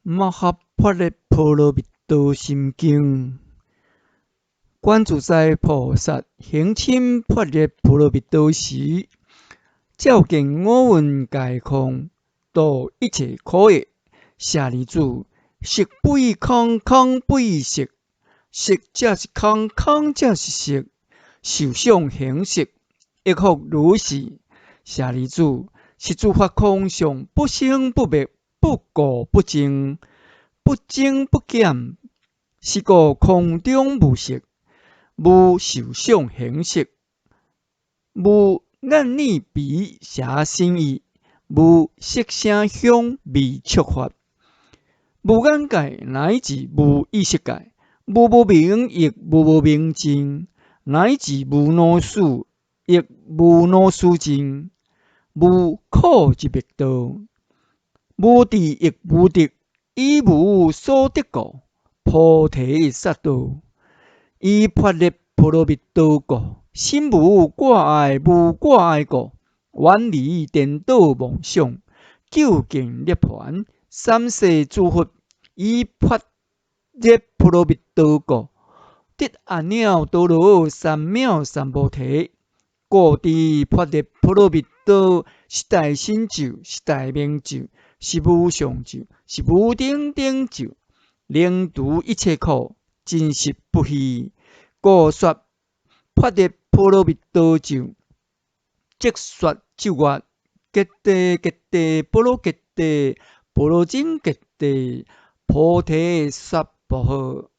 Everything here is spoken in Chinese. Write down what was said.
摩诃般若波罗蜜多心经，观自在菩萨行深般若波罗蜜多时，照见五蕴皆空，度一切苦厄。舍利子，色不异空，空不异色，色即是空，空即是色，受想行识，亦复如是。舍利子，是诸法空相，不生不灭，不垢不净，不增不减，是故空中无色，无受想行识，无眼耳鼻舌身意，无色声香味触法，无眼界乃至无意识界，无无明亦无无明尽，乃至无老死亦无老死尽，无苦集灭道，无智亦无得，以无所得故，菩提萨埵。以般若波罗蜜多故，心无挂碍，无挂碍故，远离颠倒妄想，究竟涅槃。三世诸佛以般若波罗蜜多故，得阿耨多罗三藐三菩提。故知般若波罗蜜多是大成就，是大明咒，是无上咒，是无顶顶咒，能除一切苦，真实不虚。故说般若波罗蜜多咒，即说咒曰：揭谛揭谛，波罗揭谛，波罗僧揭谛，菩提萨婆诃。